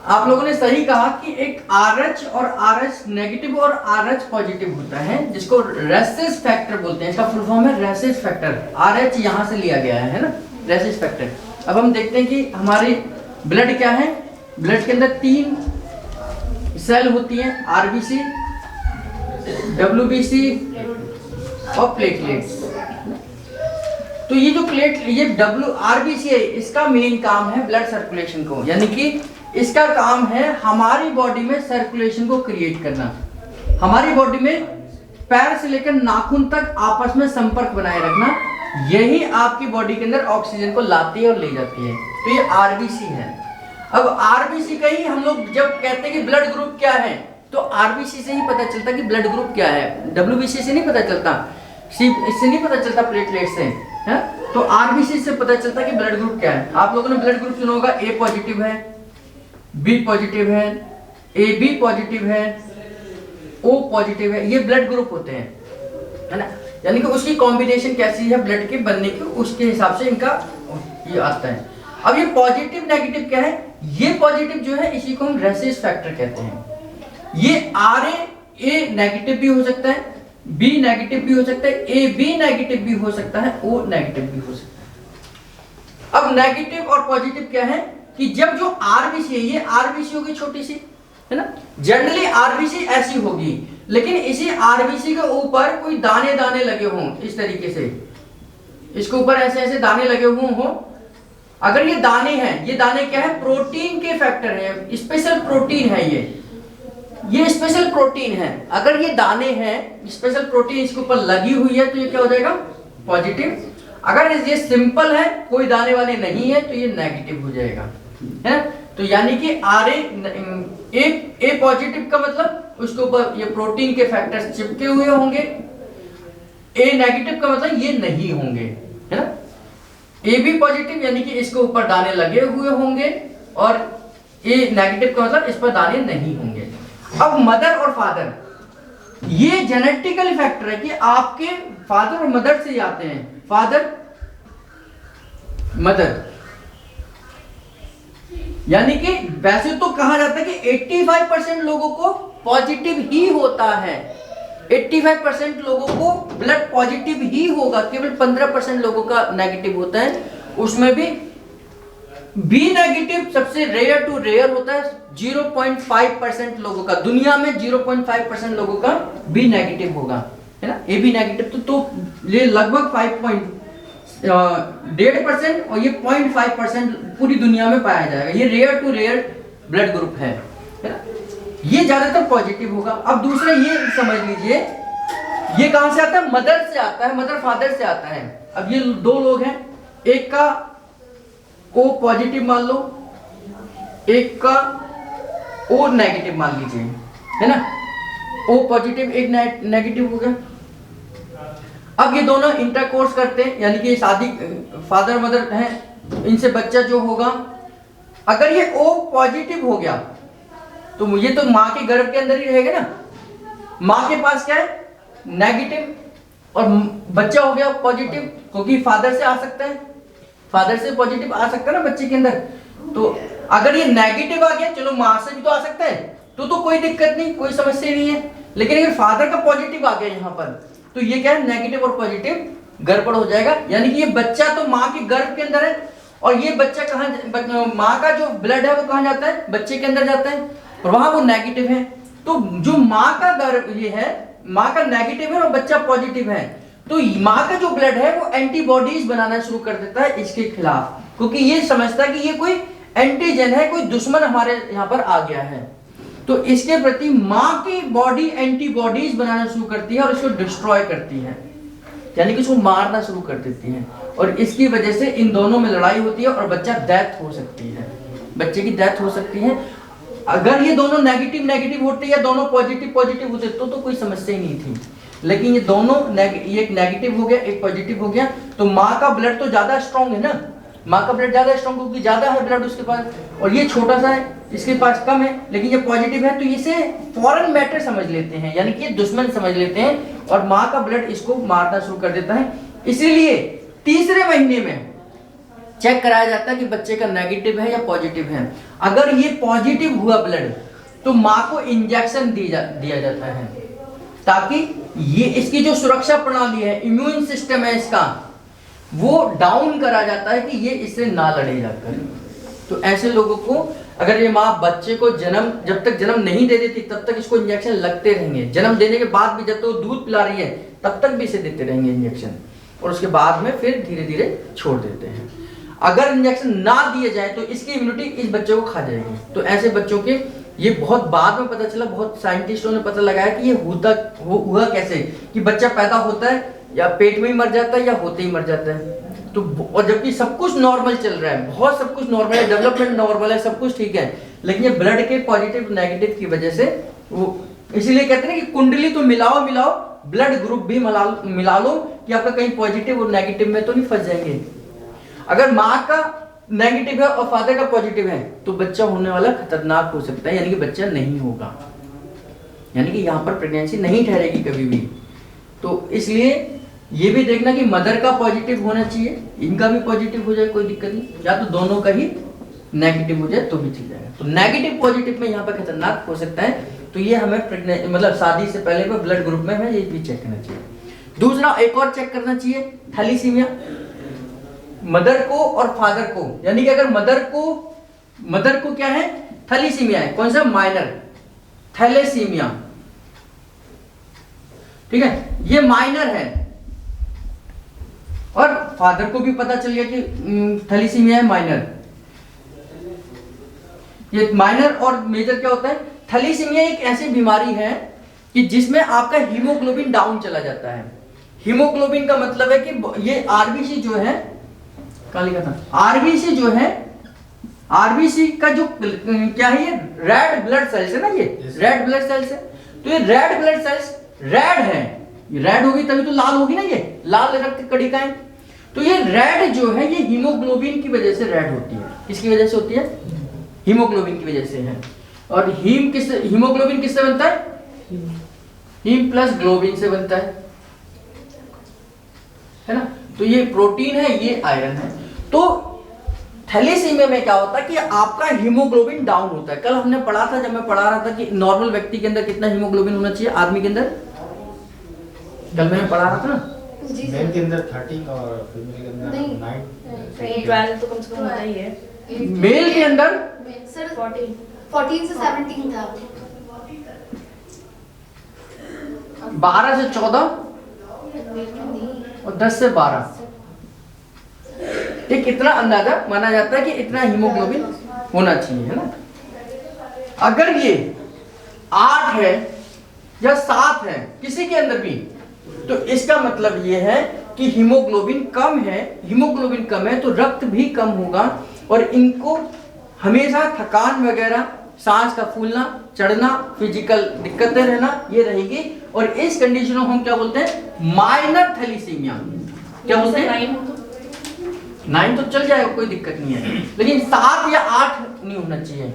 आप लोगों ने सही कहा कि एक RH और RH नेगेटिव और RH पॉजिटिव होता है, जिसको रेसेस फैक्टर बोलते हैं। इसका फुल फॉर्म है रेसेस फैक्टर। RH यहाँ से लिया गया है ना, रेसेस फैक्टर। अब हम देखते हैं कि हमारी ब्लड क्या है। ब्लड के अंदर 3 सेल होती हैं, RBC, WBC और प्लेटलेट्स। तो ये जो RBC है, इसका मेन काम है ब्लड सर्कुलेशन को, यानी कि इसका काम है हमारी बॉडी में सर्कुलेशन को क्रिएट करना। हमारी बॉडी में पैर से लेकर नाखून तक आपस में संपर्क बनाए रखना, यही आपकी बॉडी के अंदर ऑक्सीजन को लाती है और ले जाती है। तो ये RBC है। अब RBC का ही हम लोग जब कहते हैं कि ब्लड ग्रुप क्या है, तो RBC से ही पता चलता कि ब्लड ग्रुप क्या है। WBC से नहीं पता चलता, इससे नहीं पता चलता, प्लेटलेट से है। तो RBC से पता चलता कि ब्लड ग्रुप क्या है। आप लोगों ने ब्लड ग्रुप सुना होगा, A पॉजिटिव है, B पॉजिटिव है, AB पॉजिटिव है, O पॉजिटिव है। ये ब्लड ग्रुप होते हैं, है ना। यानी कि उसकी कॉम्बिनेशन कैसी है ब्लड के बनने की, उसके हिसाब से इनका ये आता है। अब ये पॉजिटिव नेगेटिव क्या है, ये पॉजिटिव जो है इसी को हम रेसेस फैक्टर कहते हैं। ये A नेगेटिव भी हो सकता है, B नेगेटिव भी हो सकता है, AB नेगेटिव भी हो सकता है, O नेगेटिव भी हो सकता है। अब नेगेटिव और पॉजिटिव क्या है कि जब जो RBC है, ये RBC होगी छोटी सी, है ना। जनरली RBC ऐसी होगी, लेकिन इसी RBC के ऊपर कोई दाने दाने लगे हों इस तरीके से, इसके ऊपर ऐसे ऐसे दाने लगे हुए हों। अगर ये दाने हैं, ये दाने क्या है, प्रोटीन के फैक्टर हैं, स्पेशल प्रोटीन है ये स्पेशल प्रोटीन है। अगर ये दाने हैं, स्पेशल प्रोटीन इसके ऊपर लगी हुई है, तो ये क्या हो जाएगा, पॉजिटिव। अगर ये सिंपल है, कोई दाने वाने नहीं है, तो ये नेगेटिव हो जाएगा, है। तो यानी कि A पॉजिटिव का मतलब उसके ऊपर ये प्रोटीन के फैक्टर्स चिपके हुए होंगे, A नेगेटिव का मतलब ये नहीं होंगे, है ना। AB पॉजिटिव यानी कि इसके ऊपर दाने लगे हुए होंगे, और A नेगेटिव का मतलब इस पर दाने नहीं होंगे। अब मदर और फादर, ये जेनेटिकल फैक्टर है कि आपके फादर और मदर से आते हैं, फादर मदर। यानी कि वैसे तो कहा जाता है कि 85% लोगों को पॉजिटिव ही होता है, 85% लोगों को ब्लड पॉजिटिव ही होगा, केवल 15% लोगों का नेगेटिव होता है। उसमें भी B नेगेटिव सबसे रेयर टू रेयर होता है, 0.5% लोगों का, दुनिया में 0.5% लोगों का B नेगेटिव होगा, है ना। AB नेगेटिव तो ये लगभग 1.5% और ये 0.5% पूरी दुनिया में पाया जाएगा। ये rare to rare blood group है ना। ये ज्यादातर पॉजिटिव होगा। अब दूसरा ये समझ लीजिए, ये कहां से आता है, मदर से आता है, मदर फादर से आता है। अब ये 2 लोग हैं, एक का O पॉजिटिव मान लो, एक का O नेगेटिव मान लीजिए, है ना। O पॉजिटिव, एक नेगेटिव हो गया। अब ये दोनों इंटरकोर्स करते हैं, यानी कि शादी, फादर मदर हैं, इनसे बच्चा जो होगा, अगर ये O पॉजिटिव हो गया तो ये तो माँ के गर्भ के अंदर ही रहेगा ना। माँ के पास क्या है, नेगेटिव, और बच्चा हो गया पॉजिटिव, क्योंकि फादर से आ सकता है, फादर से पॉजिटिव आ सकता है ना बच्चे के अंदर। तो अगर ये नेगेटिव आ गया, चलो माँ से भी तो आ सकता है, तो कोई दिक्कत नहीं, कोई समस्या नहीं है। लेकिन अगर फादर का पॉजिटिव आ गया यहाँ पर, तो ये क्या है, नेगेटिव और पॉजिटिव गड़बड़ हो जाएगा। यानी कि ये बच्चा तो माँ के गर्भ के अंदर है, और ये बच्चा कहाँ, माँ का जो ब्लड है वो कहाँ जाता है, बच्चे के अंदर जाता है, और वहां वो नेगेटिव है। तो जो माँ का गर्भ ये है, माँ का नेगेटिव है और बच्चा पॉजिटिव है, तो माँ का जो ब्लड है वो एंटीबॉडीज बनाना शुरू कर देता है इसके खिलाफ, क्योंकि ये समझता है कि ये कोई एंटीजन है, कोई दुश्मन हमारे यहाँ पर आ गया है। तो इसके प्रति माँ की बॉडी एंटीबॉडीज बनाना शुरू करती है और इसको डिस्ट्रॉय करती है, यानी कि इसको मारना शुरू कर देती है, और इसकी वजह से इन दोनों में लड़ाई होती है और बच्चा डेथ हो सकती है, बच्चे की डेथ हो सकती है। अगर ये दोनों नेगेटिव होते या दोनों पॉजिटिव होते तो कोई समस्या ही नहीं थी। लेकिन ये दोनों ये एक नेगेटिव हो गया, एक पॉजिटिव हो गया, तो माँ का ब्लड तो ज्यादा स्ट्रॉन्ग है ना, माँ का ब्लड ज्यादा स्ट्रॉन्ग क्योंकि ज्यादा है ब्लड उसके पास, और ये छोटा सा है, इसके पास कम है, लेकिन ये पॉजिटिव है, तो इसे फॉरेन मैटर समझ लेते हैं, यानी कि दुश्मन समझ लेते हैं, और माँ का ब्लड इसको मारना शुरू कर देता है। इसीलिए तीसरे महीने में चेक कराया जाता है कि बच्चे का नेगेटिव है या पॉजिटिव है। अगर ये पॉजिटिव हुआ ब्लड तो माँ को इंजेक्शन दिया जाता है, ताकि ये इसकी जो सुरक्षा प्रणाली है, इम्यून सिस्टम है इसका, वो डाउन करा जाता है कि ये इससे ना लड़े जाकर। तो ऐसे लोगों को अगर ये माँ बच्चे को जब तक जन्म नहीं दे देती तब तक इसको इंजेक्शन लगते रहेंगे, जन्म देने के बाद भी जब तक वो दूध पिला रही है तब तक भी इसे देते रहेंगे इंजेक्शन, और उसके बाद में फिर धीरे धीरे छोड़ देते हैं। अगर इंजेक्शन ना दिए जाए तो इसकी इम्यूनिटी इस बच्चे को खा जाएगी। तो ऐसे बच्चों के ये बहुत बाद में पता चला, बहुत साइंटिस्टों ने पता लगाया कि ये हुआ कैसे, कि बच्चा पैदा होता है या पेट में ही मर जाता है या होते ही मर जाता है। तो और जबकि सब कुछ नॉर्मल चल रहा है, बहुत सब कुछ नॉर्मल है, डेवलपमेंट नॉर्मल है, सब कुछ ठीक है, लेकिन ये ब्लड के पॉजिटिव नेगेटिव की वजह से वो, इसीलिए कहते हैं कि कुंडली तो मिलाओ ब्लड ग्रुप भी मिला लो कि आपका कहीं पॉजिटिव और नेगेटिव में तो नहीं फंस जाएंगे। अगर माँ का नेगेटिव है और फादर का पॉजिटिव है तो बच्चा होने वाला खतरनाक हो सकता है, यानी कि बच्चा नहीं होगा, यानी कि यहाँ पर प्रेगनेंसी नहीं ठहरेगी कभी भी। तो इसलिए ये भी देखना कि मदर का पॉजिटिव होना चाहिए, इनका भी पॉजिटिव हो जाए कोई दिक्कत नहीं, या तो दोनों का ही नेगेटिव हो जाए तो भी चल जाएगा। तो नेगेटिव पॉजिटिव में यहाँ पर खतरनाक हो सकता है। तो ये हमें मतलब शादी से पहले को ब्लड ग्रुप में हमें ये भी चेक करना चाहिए। दूसरा एक और चेक करना चाहिए, थैलीसीमिया, मदर को और फादर को, यानी कि अगर मदर को क्या है, थैलीसीमिया है, कौन सा, माइनर थैलेसीमिया, ठीक है, ये माइनर है, और फादर को भी पता चल गया कि थैलीसीमिया है माइनर। ये माइनर और मेजर क्या होता है, थैलीसीमिया एक ऐसी बीमारी है कि जिसमें आपका हीमोग्लोबिन डाउन चला जाता है। हीमोग्लोबिन का मतलब है कि ये आरबीसी जो है, आरबीसी जो है, आरबीसी का जो क्या है, ये रेड ब्लड सेल्स है ना, ये रेड ब्लड सेल्स है। तो ये रेड ब्लड सेल्स रेड है, ये रेड होगी तभी तो लाल होगी ना, ये लाल रक्त कणिकाएं। तो ये रेड जो है ये हीमोग्लोबिन की वजह से रेड होती है। किसकी वजह से होती है, हीमोग्लोबिन की वजह से है। और हीमोग्लोबिन किससे बनता है, हीम प्लस ग्लोबिन से बनता है ना। तो ये प्रोटीन है, ये आयरन है। तो थैलेसीमिया में क्या होता है कि आपका हीमोग्लोबिन डाउन होता है। कल हमने पढ़ा था, जब मैं पढ़ा रहा था कि नॉर्मल व्यक्ति के अंदर कितना हीमोग्लोबिन होना चाहिए आदमी के अंदर, कल मैंने पढ़ा रहा था ना, मेल के अंदर 30 और फीमेल के अंदर 9, 12 तो कम से कम होता ही है। मेल के अंदर सर 14 से 17 था, 12 से 14 और 10 से 12, ये कितना अंदाजा माना जाता है कि इतना हीमोग्लोबिन होना चाहिए, है ना। अगर ये 8 है या 7 है किसी के अंदर भी, तो इसका मतलब ये है कि हीमोग्लोबिन कम है। हीमोग्लोबिन कम है तो रक्त भी कम होगा, और इनको हमेशा थकान वगैरह, सांस का फूलना चढ़ना, फिजिकल दिक्कतें रहना, ये रहेगी। और इस कंडीशन को हम क्या बोलते हैं, माइनर थैलीसीमिया। क्या बोलते हैं, 9 तो चल जाएगा, कोई दिक्कत नहीं है, लेकिन 7 या 8 नहीं होना चाहिए,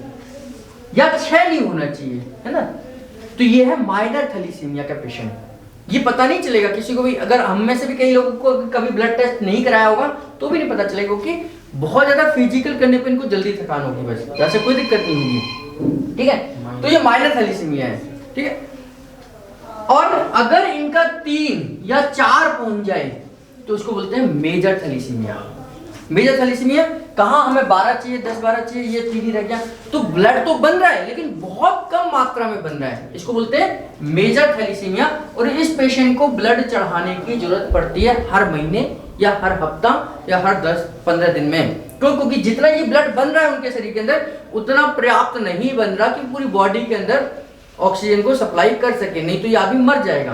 या 6 नहीं होना चाहिए, है ना। तो ये है माइनर थैलीसीमिया का पेशेंट। ये पता नहीं चलेगा किसी को भी, अगर हम में से भी कई लोगों को कभी ब्लड टेस्ट नहीं कराया होगा तो भी नहीं पता चलेगा, क्योंकि बहुत ज्यादा फिजिकल करने पे इनको जल्दी थकान होगी, बस वैसे कोई दिक्कत नहीं होगी, ठीक है। तो ये माइनर थैलीसीमिया है, ठीक है। और अगर इनका 3 या 4 पहुंच जाए तो उसको बोलते हैं मेजर थैलीसीमिया। मेजर थैलीसीमिया कहाँ, हमें 12 चाहिए, 10-12 चाहिए, ये 3 ही रह गया, तो ब्लड तो बन रहा है लेकिन बहुत कम मात्रा में बन रहा है, इसको बोलते हैं मेजर थैलीसीमिया। और इस पेशेंट को ब्लड चढ़ाने की जरूरत पड़ती है हर महीने या हर हफ्ता या हर 10-15 दिन में। क्योंकि जितना ये ब्लड बन रहा है उनके शरीर के अंदर उतना पर्याप्त नहीं बन रहा कि पूरी बॉडी के अंदर ऑक्सीजन को सप्लाई कर सके, नहीं तो ये आदमी मर जाएगा,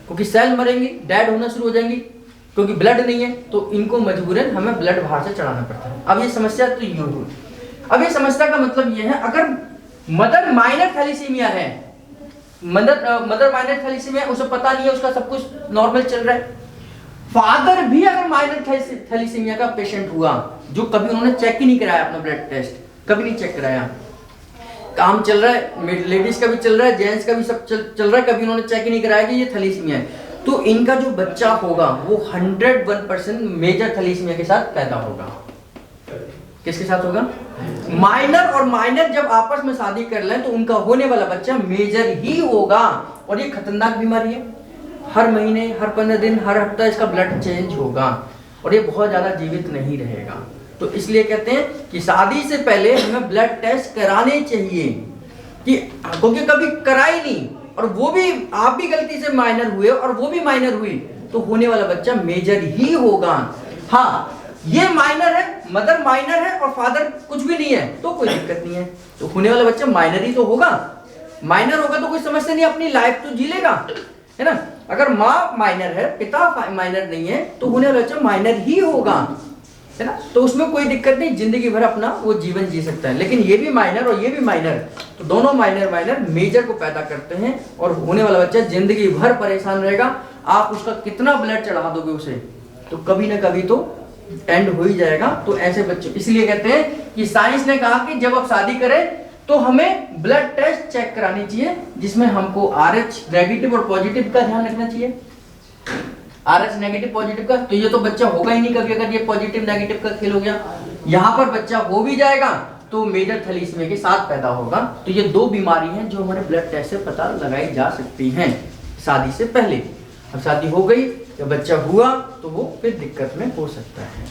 क्योंकि सेल मरेंगे, डेड होना शुरू हो जाएंगी, क्योंकि ब्लड नहीं है। तो इनको मजबूरन हमें ब्लड बाहर से चढ़ाना पड़ता है। अब ये समस्या तो ये हुई। अब ये समस्या का मतलब ये है, अगर मदर माइनर थैलीसीमिया है, मदर माइनर थैलीसीमिया, उसे पता नहीं है, उसका सब कुछ नॉर्मल चल रहा है। फादर भी अगर माइनर थैलीसीमिया का पेशेंट हुआ, जो कभी उन्होंने चेक ही नहीं कराया, अपना ब्लड टेस्ट कभी नहीं चेक कराया, काम चल रहा है, लेडीज का भी चल रहा है, जेंट्स का भी सब चल रहा है, कभी उन्होंने चेक ही नहीं कराया कि ये थैलीसीमिया है, तो इनका जो बच्चा होगा वो 101% मेजर थैलीसीमिया के साथ पैदा होगा। किसके साथ होगा? माइनर और माइनर जब आपस में शादी कर लें तो उनका होने वाला बच्चा मेजर ही होगा। और ये खतरनाक बीमारी है, हर महीने, हर 15 दिन, हर हफ्ता इसका ब्लड चेंज होगा और ये बहुत ज्यादा जीवित नहीं रहेगा। तो इसलिए कहते हैं कि शादी से पहले हमें ब्लड टेस्ट कराने चाहिए, कि क्योंकि कभी कराई नहीं और वो भी आप भी गलती से माइनर हुए और वो भी माइनर हुई तो होने वाला बच्चा मेजर ही होगा। हाँ, ये माइनर है, मदर माइनर है और फादर कुछ भी नहीं है तो कोई दिक्कत नहीं है, तो होने वाला बच्चा माइनर ही तो होगा। माइनर होगा तो कोई समस्या नहीं, अपनी लाइफ तो जी लेगा, है ना। अगर माँ माइनर है, पिता माइनर नहीं है तो होने वाला बच्चा माइनर ही होगा, है ना। तो उसमें कोई दिक्कत नहीं, जिंदगी भर अपना वो जीवन जी सकता है। लेकिन ये भी माइनर और ये भी माइनर, तो दोनों माइनर माइनर मेजर को पैदा करते हैं और होने वाला बच्चा जिंदगी भर परेशान रहेगा। आप उसका कितना ब्लड चढ़ा दोगे उसे, तो कभी ना कभी तो एंड हो ही जाएगा। तो ऐसे बच्चे, इसलिए कहते हैं कि साइंस ने कहा कि जब आप शादी करें तो हमें ब्लड टेस्ट चेक करानी चाहिए, जिसमें हमको RH नेगेटिव और पॉजिटिव का ध्यान रखना चाहिए। RH नेगेटिव पॉजिटिव का, तो ये तो बच्चा होगा ही नहीं कभी, अगर ये पॉजिटिव नेगेटिव का खेल हो गया। यहाँ पर बच्चा हो भी जाएगा तो मेजर थैलेसीमिया के साथ पैदा होगा। तो ये 2 बीमारी हैं जो हमारे ब्लड टेस्ट से पता लगाई जा सकती हैं शादी से पहले। अब शादी हो गई, जब बच्चा हुआ तो वो फिर दिक्कत में हो सकता है।